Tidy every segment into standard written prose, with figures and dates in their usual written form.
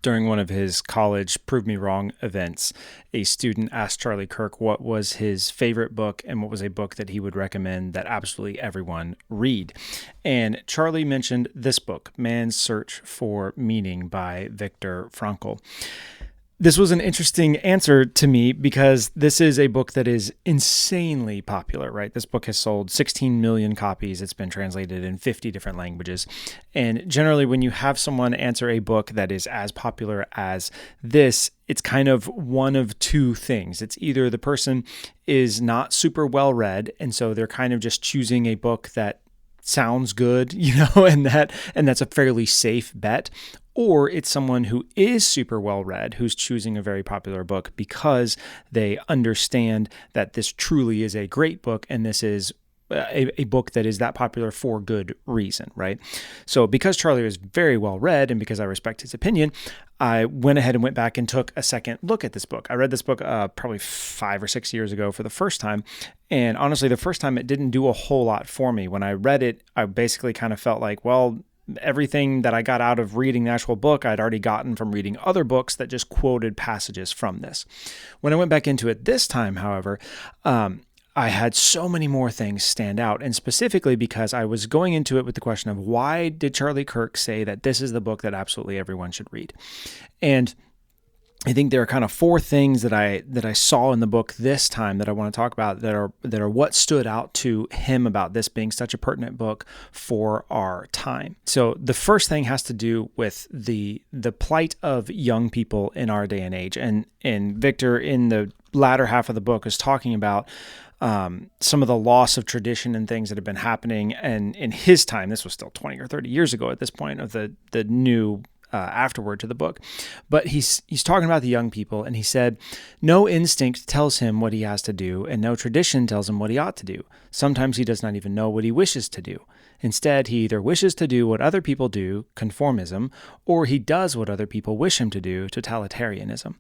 During one of his college Prove Me Wrong events, a student asked Charlie Kirk what was his favorite book and what was a book that he would recommend that absolutely everyone read. And Charlie mentioned this book, Man's Search for Meaning by Viktor Frankl. This was an interesting answer to me because this is a book that is insanely popular, right? This book has sold 16 million copies. It's been translated in 50 different languages. And generally, when you have someone answer a book that is as popular as this, it's kind of one of two things. It's either the person is not super well read, and so they're kind of just choosing a book that sounds good, and that's a fairly safe bet. Or it's someone who is super well read, who's choosing a very popular book because they understand that this truly is a great book and this is a book that is that popular for good reason, right? So because Charlie was very well read and because I respect his opinion, I went ahead and went back and took a second look at this book. I read this book probably 5 or 6 years ago for the first time. And honestly, the first time it didn't do a whole lot for me. When I read it, I basically kind of felt like, well, everything that I got out of reading the actual book, I'd already gotten from reading other books that just quoted passages from this. When I went back into it this time, however, I had so many more things stand out, and specifically because I was going into it with the question of why did Charlie Kirk say that this is the book that absolutely everyone should read? And I think there are kind of 4 things that I saw in the book this time that I want to talk about that are what stood out to him about this being such a pertinent book for our time. So the first thing has to do with the plight of young people in our day and age. And Victor, in the latter half of the book, is talking about some of the loss of tradition and things that have been happening. And in his time, this was still 20 or 30 years ago at this point of the new afterword to the book. But he's talking about the young people, and he said, no instinct tells him what he has to do, and no tradition tells him what he ought to do. Sometimes he does not even know what he wishes to do. Instead, he either wishes to do what other people do, conformism, or he does what other people wish him to do, totalitarianism.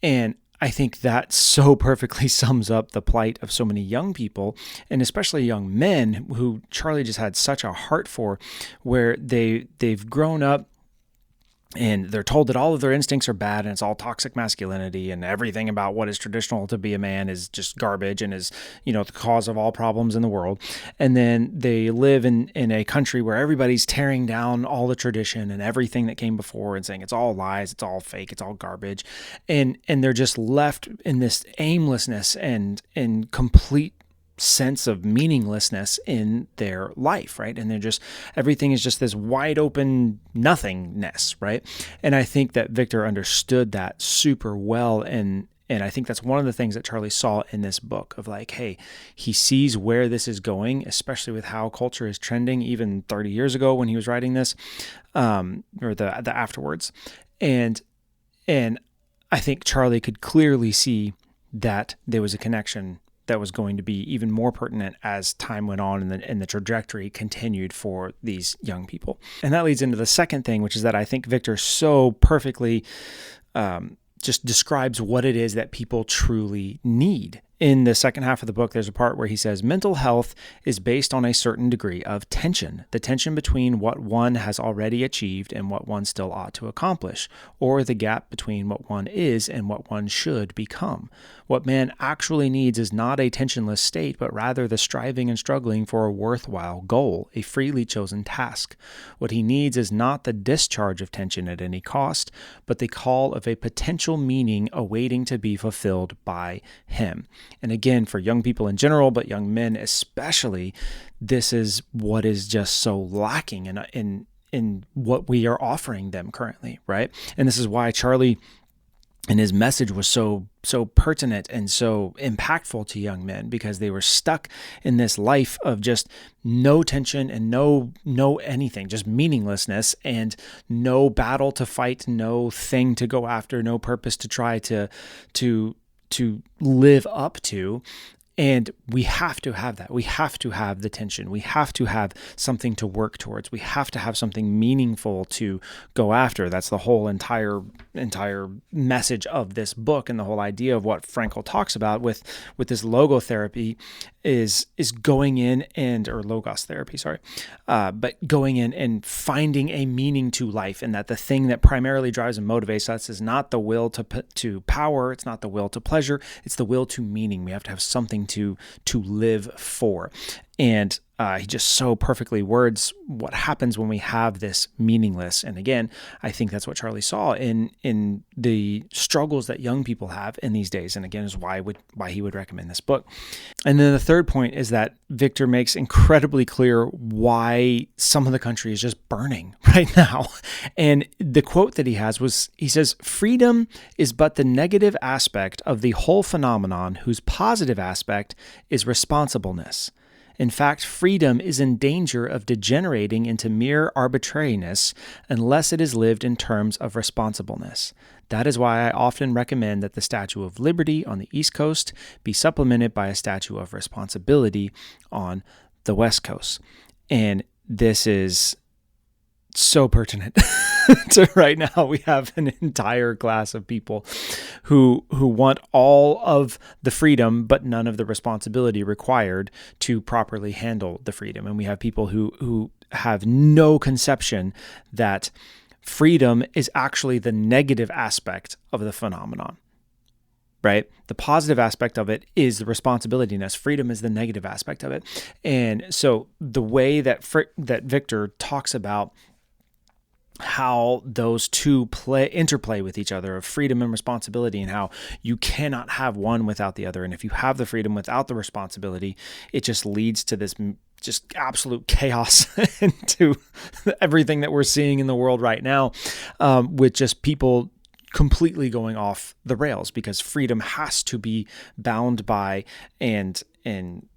And I think that so perfectly sums up the plight of so many young people, and especially young men who Charlie just had such a heart for, where they've grown up and they're told that all of their instincts are bad and it's all toxic masculinity and everything about what is traditional to be a man is just garbage and is, the cause of all problems in the world. And then they live in a country where everybody's tearing down all the tradition and everything that came before and saying it's all lies, it's all fake, it's all garbage. And they're just left in this aimlessness and in complete sense of meaninglessness in their life, right? And they're just, everything is just this wide open nothingness, right? And I think that Victor understood that super well. And I think that's one of the things that Charlie saw in this book of like, hey, he sees where this is going, especially with how culture is trending even 30 years ago when he was writing this, or the afterwards. And I think Charlie could clearly see that there was a connection that was going to be even more pertinent as time went on and the trajectory continued for these young people. And that leads into the second thing, which is that I think Victor so perfectly just describes what it is that people truly need. In the second half of the book, there's a part where he says, mental health is based on a certain degree of tension, the tension between what one has already achieved and what one still ought to accomplish, or the gap between what one is and what one should become. What man actually needs is not a tensionless state, but rather the striving and struggling for a worthwhile goal, a freely chosen task. What he needs is not the discharge of tension at any cost, but the call of a potential meaning awaiting to be fulfilled by him. And again, for young people in general, but young men especially, this is what is just so lacking in what we are offering them currently, right? And this is why Charlie and his message was so pertinent and so impactful to young men, because they were stuck in this life of just no tension and no anything, just meaninglessness and no battle to fight, no thing to go after, no purpose to try to live up to. And we have to have that. We have to have the tension. We have to have something to work towards. We have to have something meaningful to go after. That's the whole entire entire message of this book and the whole idea of what Frankl talks about with this logotherapy is going in or logos therapy, but going in and finding a meaning to life, and that the thing that primarily drives and motivates us is not the will to power, it's not the will to pleasure, it's the will to meaning. We have to have something to live for. And he just so perfectly words what happens when we have this meaningless. And again, I think that's what Charlie saw in the struggles that young people have in these days. And again, is why he would recommend this book. And then the third point is that Victor makes incredibly clear why some of the country is just burning right now. And the quote that he says, "Freedom is but the negative aspect of the whole phenomenon, whose positive aspect is responsibleness. In fact, freedom is in danger of degenerating into mere arbitrariness unless it is lived in terms of responsibleness. That is why I often recommend that the Statue of Liberty on the East Coast be supplemented by a Statue of Responsibility on the West Coast." And this is so pertinent to right now. We have an entire class of people who want all of the freedom but none of the responsibility required to properly handle the freedom. And we have people who have no conception that freedom is actually the negative aspect of the phenomenon. Right? The positive aspect of it is the responsibilityness. Freedom is the negative aspect of it. And so the way that Victor talks about how those two interplay with each other, of freedom and responsibility, and how you cannot have one without the other. And if you have the freedom without the responsibility, it just leads to this just absolute chaos into everything that we're seeing in the world right now, with just people completely going off the rails, because freedom has to be bound by and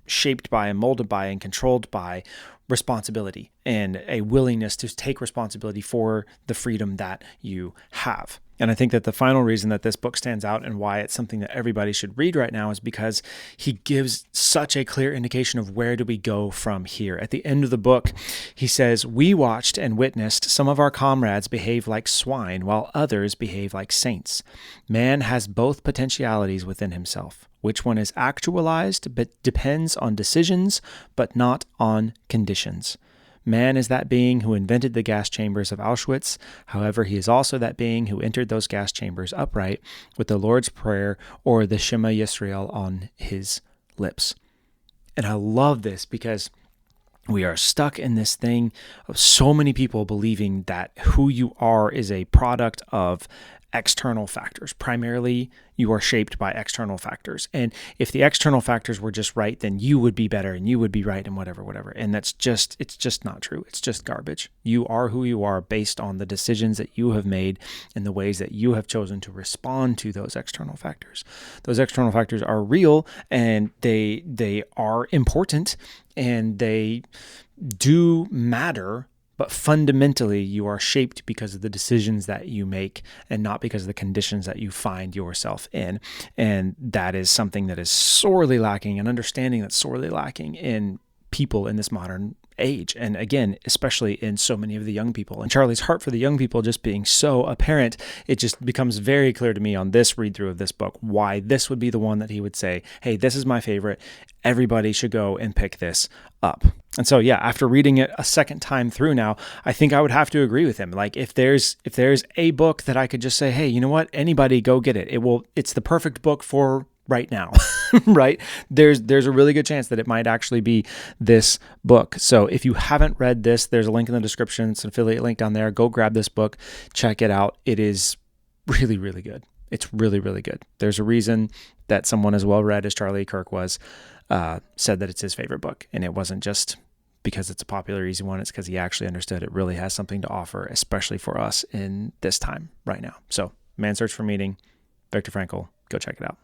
shaped by and molded by and controlled by responsibility and a willingness to take responsibility for the freedom that you have. And I think that the final reason that this book stands out and why it's something that everybody should read right now is because he gives such a clear indication of where do we go from here. At the end of the book, he says, "We watched and witnessed some of our comrades behave like swine while others behave like saints. Man has both potentialities within himself. Which one is actualized but depends on decisions but not on conditions. Man is that being who invented the gas chambers of Auschwitz. However, he is also that being who entered those gas chambers upright with the Lord's Prayer or the Shema Yisrael on his lips." And I love this because we are stuck in this thing of so many people believing that who you are is a product of external factors. Primarily, you are shaped by external factors. And if the external factors were just right, then you would be better and you would be right and whatever. And it's just not true. It's just garbage. You are who you are based on the decisions that you have made and the ways that you have chosen to respond to those external factors. Those external factors are real and they are important and they do matter. But fundamentally, you are shaped because of the decisions that you make and not because of the conditions that you find yourself in. And that is something that is sorely lacking, an understanding that's sorely lacking in people in this modern age. And again, especially in so many of the young people. And Charlie's heart for the young people just being so apparent, it just becomes very clear to me on this read through of this book why this would be the one that he would say, hey, this is my favorite. Everybody should go and pick this up. And so, yeah, after reading it a second time through now, I think I would have to agree with him. Like if there's a book that I could just say, hey, you know what? Anybody go get it. It's the perfect book for right now, right? There's a really good chance that it might actually be this book. So if you haven't read this, there's a link in the description. It's an affiliate link down there. Go grab this book, check it out. It is really, really good. It's really, really good. There's a reason that someone as well read as Charlie Kirk was, said that it's his favorite book. And it wasn't just because it's a popular, easy one. It's because he actually understood it really has something to offer, especially for us in this time right now. So Man's Search for Meaning, Viktor Frankl, go check it out.